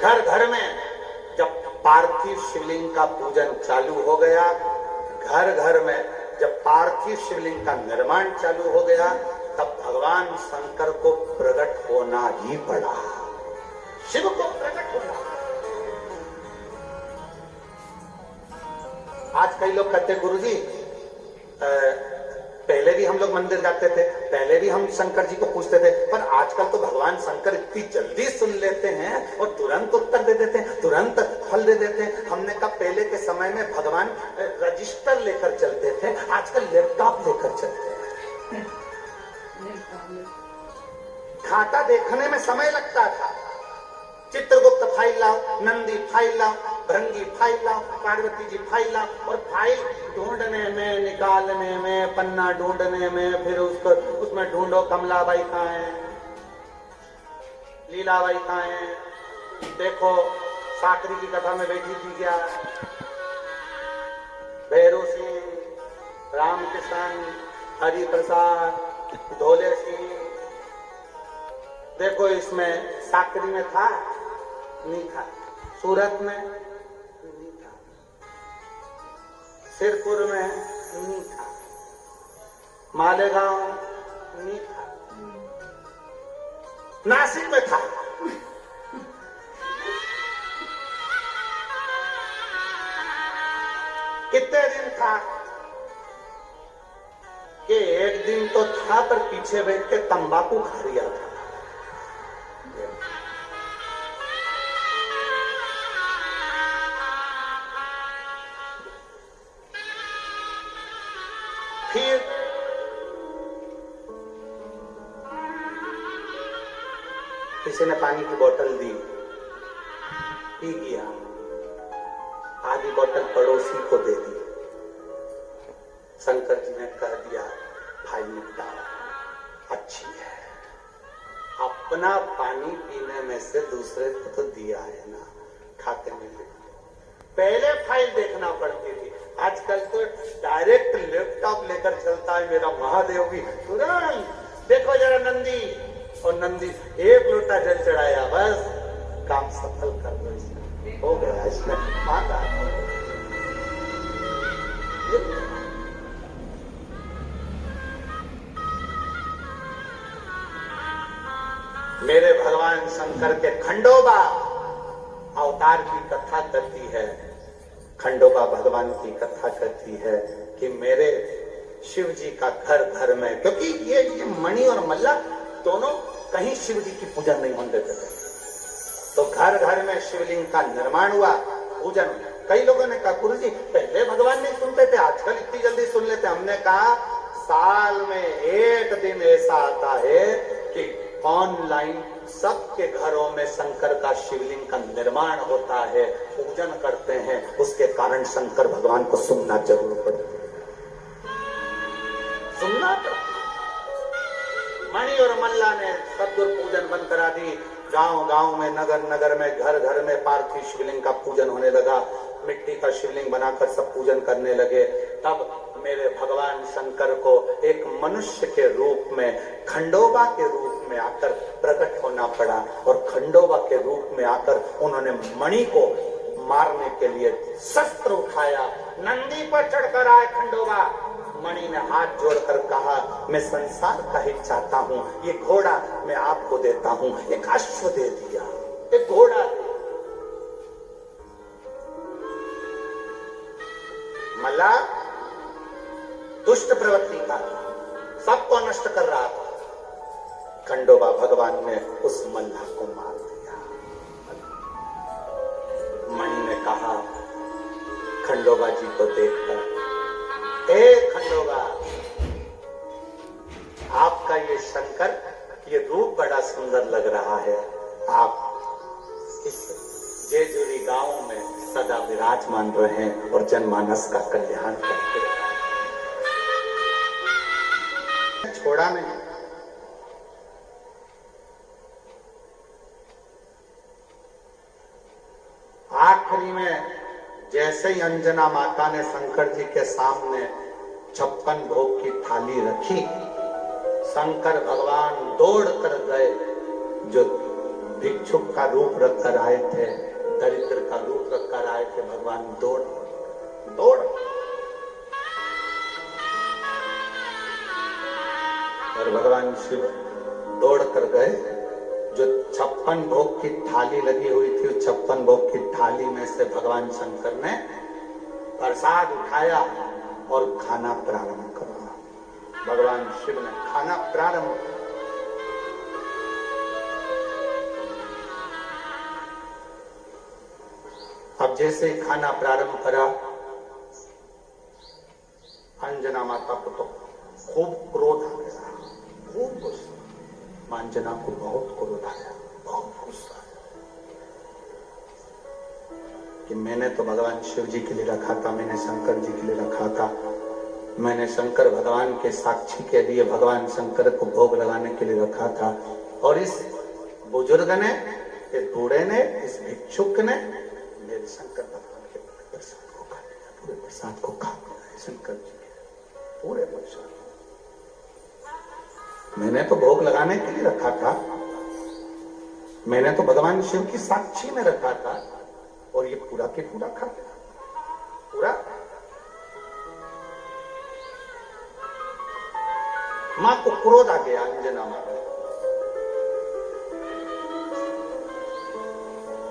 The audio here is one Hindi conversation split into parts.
घर घर में जब पार्थिव शिवलिंग का पूजन चालू हो गया, घर घर में जब पार्थिव शिवलिंग का निर्माण चालू हो गया, तब भगवान शंकर को प्रकट होना ही पड़ा। शिव को प्रकट होना। आज कई लोग कहते गुरुजी पहले भी हम लोग मंदिर जाते थे, पहले भी हम शंकर जी को पूछते थे, पर आजकल तो भगवान शंकर इतनी जल्दी सुन लेते हैं और तुरंत उत्तर दे देते हैं, तुरंत फल दे देते हैं। हमने कहा पहले के समय में भगवान रजिस्टर लेकर चलते थे, आजकल लैपटॉप लेकर चलते हैं। खाता देखने में समय लगता था, चित्रगुप्त फाइल लाओ, नंदी फाइल लाओ, भृंगी फाइल लाओ, पार्वती जी फाइल लाओ, और फाइल ढूंढने में, निकालने में, पन्ना ढूंढने में, फिर उसको उसमें ढूंढो कमलाबाई कहाँ है, लीलाबाई कहाँ है, देखो साकरी की कथा में बैठी थी क्या, भैरव सिंह, रामकिशन, हरि प्रसाद, ढोले सिंह, देखो इसमें साकरी में था, नहीं था, सूरत में नहीं था, सिरपुर में नहीं था, मालेगांव नहीं था, नासिक में था। कितने दिन था कि एक दिन तो था, पर पीछे बैठ के तंबाकू खा लिया था। फिर किसी ने पानी की बोतल दी, पी गया, आधी बोतल पड़ोसी को दे दी। शंकर जी ने कह दिया भाई निपटा, अच्छी है, अपना पानी पीने में से दूसरे को तो दिया है ना, खाते में ले। पहले फाइल देखना पड़ती थी, आजकल तो डायरेक्ट लैपटॉप लेकर चलता है मेरा महादेव भी। तुरंत देखो जरा नंदी, और नंदी एक लोटा जल चढ़ाया, बस काम सफल कर दो, हो गया इसमें माता। मेरे भगवान शंकर के खंडोबा अवतार की कथा करती है, खंडोबा भगवान की कथा करती है कि मेरे शिव जी का घर घर में, क्योंकि ये मणि और मल्ला दोनों कहीं शिव जी की पूजा नहीं होने देते थे, तो घर घर में शिवलिंग का निर्माण हुआ, पूजन। कई लोगों ने कहा गुरुजी पहले भगवान नहीं सुनते थे, आजकल इतनी जल्दी सुन लेते। हमने कहा साल में एक दिन ऐसा आता है कि ऑनलाइन सबके घरों में शंकर का शिवलिंग का निर्माण होता है, पूजन करते हैं, उसके कारण शंकर भगवान को सुनना जरूर पड़ता है, सुनना पड़ता। मणि और मल्ला ने सदगुरु पूजन बंद करा दी, गांव गांव में, नगर नगर में, घर घर में पार्थिव शिवलिंग का पूजन होने लगा, मिट्टी का शिवलिंग बनाकर सब पूजन करने लगे। तब मेरे भगवान शंकर को एक मनुष्य के रूप में, खंडोबा के रूप में आकर प्रकट होना पड़ा, और खंडोबा के रूप में आकर उन्होंने मणि को मारने के लिए शस्त्र उठाया। नंदी पर चढ़कर आए खंडोबा, मणि ने हाथ जोड़कर कहा मैं संसार का ही चाहता हूँ, ये घोड़ा मैं आपको देता हूँ। एक अश्व दे दिया, एक घोड़ा। मल्ला दुष्ट प्रवृत्ति का, सबको नष्ट कर रहा था, खंडोबा भगवान ने उस मल्ला को मार दिया। मणि ने कहा खंडोबा जी को देखकर, ए खंडोबा, आपका ये शंकर, ये रूप बड़ा सुंदर लग रहा है, आप इस जेजुरी गांव में सदा विराजमान रहे और जनमानस का कल्याण करते रहे। छोड़ा नहीं, आखिरी में जैसे ही अंजना माता ने शंकर जी के सामने 56 भोग की थाली रखी, शंकर भगवान दौड़ कर गए जो भिक्षुक का रूप रखकर आए थे, दरिद्र का रूप रखकर आए थे। भगवान दौड़ दौड़ और भगवान शिव दौड़ कर गए। जो 56 भोग की थाली लगी हुई थी, उस 56 भोग की थाली में से भगवान शंकर ने प्रसाद उठाया और खाना प्रारंभ करा। भगवान शिव ने खाना प्रारंभ किया। अब जैसे ही खाना प्रारंभ करा, अंजना माता को तो खूब क्रोध आ गया, खूब गुस्सा। अंजना को बहुत क्रोध आया, बहुत गुस्सा कि मैंने तो भगवान शिव जी के लिए रखा था, मैंने शंकर जी के लिए रखा था, मैंने शंकर भगवान के साक्षी के लिए भगवान शंकर को भोग लगाने के लिए रखा था, और इस बुजुर्ग ने, इस बूढ़े ने, इस भिक्षुक ने मेरे शंकर भगवान के प्रसाद को खा लिया, पूरे प्रसाद को खा लिया। शंकर जी के पूरे प्रसाद मैंने तो भोग लगाने के लिए रखा था, मैंने तो भगवान शिव की साक्षी में रखा था, और ये पूरा के पूरा खा गया, पूरा। मां को क्रोध आ गया, अंजना मां को।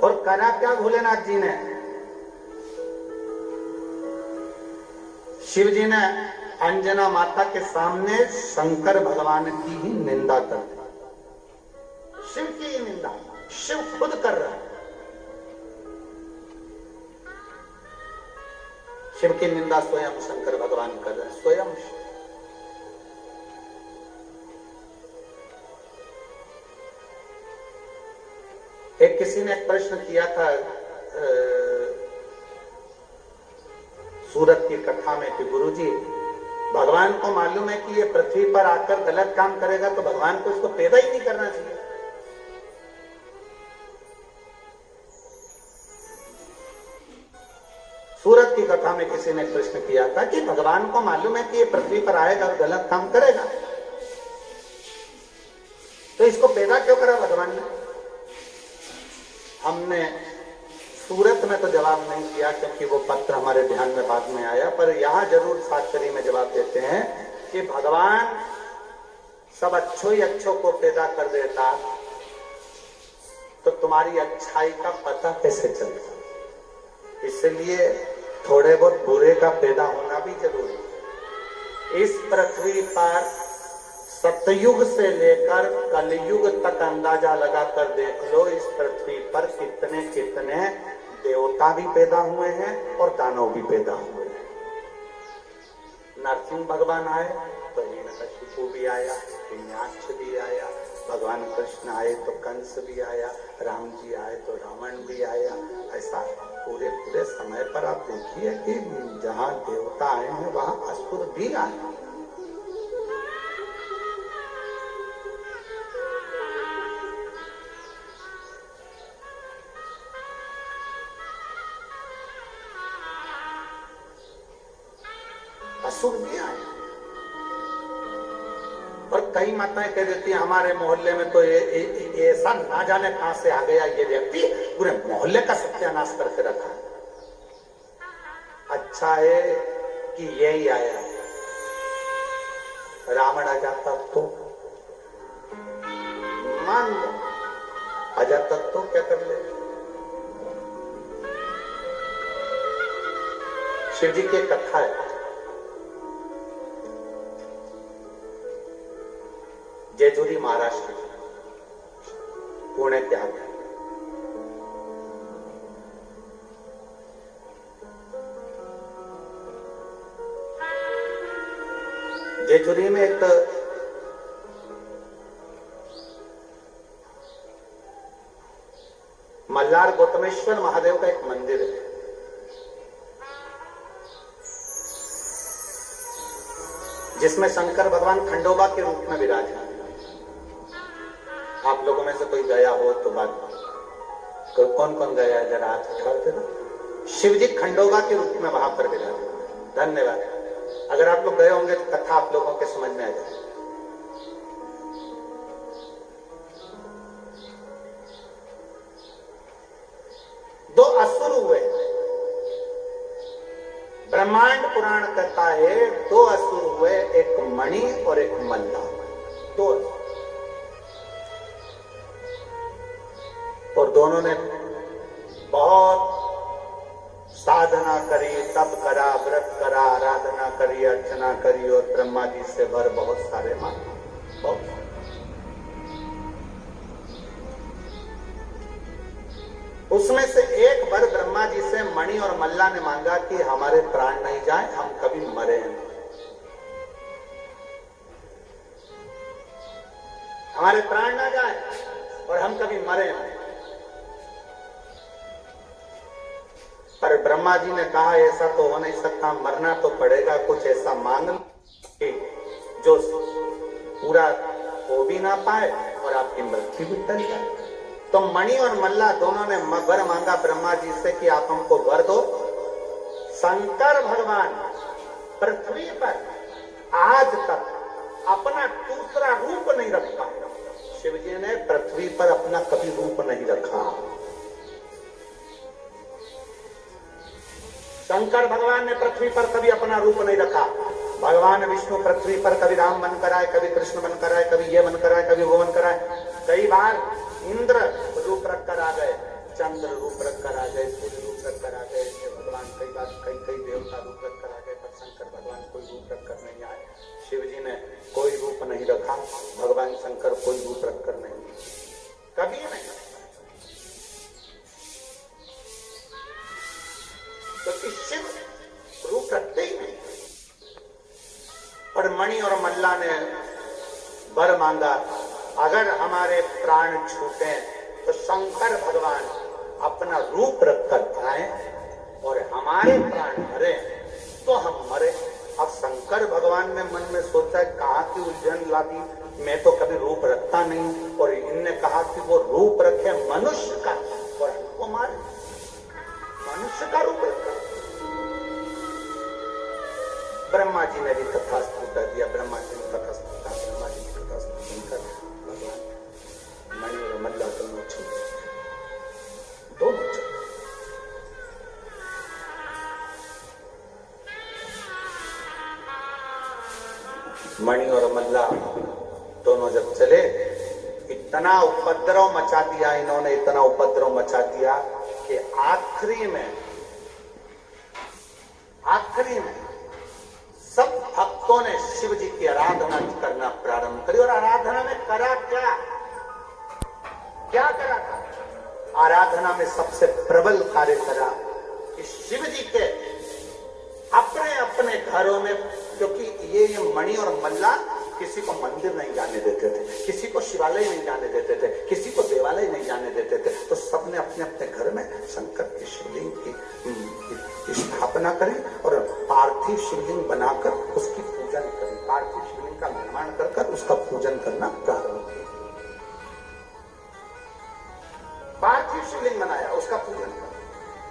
और करा क्या भोलेनाथ जी ने? शिव जी ने अंजना माता के सामने शंकर भगवान की ही निंदा कर दी। शिव की ही निंदा शिव खुद कर रहा है। शिव की निंदा स्वयं शंकर भगवान कर रहे हैं, स्वयं। एक किसी ने एक प्रश्न किया था सूरत की कथा में कि गुरुजी, भगवान को मालूम है कि ये पृथ्वी पर आकर गलत काम करेगा, तो भगवान को इसको पैदा ही नहीं करना चाहिए। सूरत की कथा में किसी ने प्रश्न किया था कि भगवान को मालूम है कि ये पृथ्वी पर आएगा और गलत काम करेगा, तो इसको पैदा क्यों करा भगवान ने? हमने सूरत में तो जवाब नहीं किया, क्योंकि वो पत्र हमारे ध्यान में बाद में आया, पर यहां जरूर शास्त्री में जवाब देते हैं कि भगवान सब अच्छो ही अच्छों को पैदा कर देता, तो तुम्हारी अच्छाई का पता कैसे चलता? इसलिए थोड़े बहुत बुरे का पैदा होना भी जरूरी है। इस पृथ्वी पर सतयुग से लेकर कलयुग तक अंदाजा लगाकर देख लो, इस पृथ्वी पर कितने कितने देवता भी पैदा हुए हैं और दानव भी पैदा हुए हैं। नरसिंह भगवान आए तो हिरण्यकशिपु भी आया, हिरण्याक्ष भी आया, भगवान कृष्ण आए तो कंस भी आया, राम जी आए तो रावण भी आया। ऐसा पूरे पूरे समय पर आप देखिए कि जहां देवता आए हैं वहां असुर भी आए। असुर भी आए। और कई माताएं कह देती हैं हमारे मोहल्ले में तो ये ऐसा ना जाने कहां से आ गया ये व्यक्ति, पूरे मोहल्ले का सत्यानाश करके रखा। अच्छा है कि यही आया, रावण आ जाता तो मान लो, आ जाता तो क्या कर ले। शिव जी की कथा है, जेजुरी महाराष्ट्र, पुणे के आगे। जेजुरी में एक मल्लार गौतमेश्वर महादेव का एक मंदिर है। जिसमें शंकर भगवान खंडोबा के रूप में विराजमान। आप लोगों में से कोई गया हो तो बात, कौन कौन गया है जरा हाथ उठाते ना। शिव जी खंडोबा के रूप में वहां पर विराजमान। धन्यवाद। अगर आप लोग गए होंगे तो कथा आप लोगों के समझ में आ जाए। ब्रह्मांड पुराण कहता है दो असुर हुए, एक मणि और एक मल्ला। दो असुर, और दोनों ने बहुत साधना करी, तप करा, व्रत करा, आराधना करी, अर्चना करी और ब्रह्मा जी से वर बहुत सारे मांगे। बहुत सारे। उसमें से एक वर ब्रह्मा जी से मणि और मल्ला ने मांगा कि हमारे प्राण नहीं जाए, हम कभी मरे नहीं, हमारे प्राण ना जाए और हम कभी मरे नहीं। पर ब्रह्मा जी ने कहा ऐसा तो हो नहीं सकता, मरना तो पड़ेगा, कुछ ऐसा मांग जो पूरा हो भी ना पाए और आपकी मृत्यु भी टल जाए। तो मणि और मल्ला दोनों ने वर मांगा ब्रह्मा जी से कि आप हमको वर दो। शंकर भगवान पृथ्वी पर आज तक अपना दूसरा रूप नहीं रख पाए। शिव जी ने पृथ्वी पर अपना कभी रूप नहीं रखा। शंकर भगवान ने पृथ्वी पर कभी अपना रूप नहीं रखा। भगवान विष्णु पृथ्वी पर कभी राम बनकर आए, कभी कृष्ण बनकर आए, कभी ये बनकर आए, कभी वो बनकर आए। कई बार इंद्र रूप रखकर आ गए, चंद्र रूप रखकर आ गए, सूर्य रूप रखकर आ गए, भगवान कई बार कई देवता रूप रखकर आ गए, पर शंकर भगवान कोई रूप रखकर नहीं आए। शिव जी ने कोई रूप नहीं रखा, भगवान शंकर कोई रूप रखकर नहीं, कभी नहीं। क्योंकि शिव रूप रखते ही नहीं। और मणि और मल्ला ने वर मांगा, अगर हमारे प्राण छूटे तो शंकर भगवान अपना रूप रखकर आए और हमारे प्राण मरे तो हम मरे। अब शंकर भगवान ने मन में सोचा कहाँ की उलझन ला दी, मैं तो कभी रूप रखता नहीं, और इनने कहा कि वो रूप रखे मनुष्य का और हमको मारे, मनुष्य का रूप रखा। ब्रह्मा जी ने भी तथास्तु कर दिया, ब्रह्मा जी ने तथास्तु कहा, ब्रह्मा जी ने तथास्तु सुनकर भगवान मणि और मल्ला दोनों चल गए, दोनों चल। मणि और मल्ला दोनों जब चले, इतना उपद्रव मचा दिया इन्होंने, इतना उपद्रव मचा दिया कि आखिरी में सब भक्तों ने शिव जी की आराधना करना प्रारंभ करी। और आराधना में करा क्या करा था? आराधना में सबसे प्रबल कार्य करा कि शिव जी के अपने अपने घरों में, क्योंकि ये मणि और मल्ला किसी को मंदिर नहीं जाने देते थे, किसी को शिवालय नहीं जाने देते थे, किसी को देवालय नहीं जाने देते थे, तो सबने अपने अपने घर में शंकर के शिवलिंग की स्थापना करी और पार्थिव शिवलिंग बनाकर उसकी पूजन करी, पार्थिव शिवलिंग का निर्माण कर उसका पूजन करना प्रारंभ किया।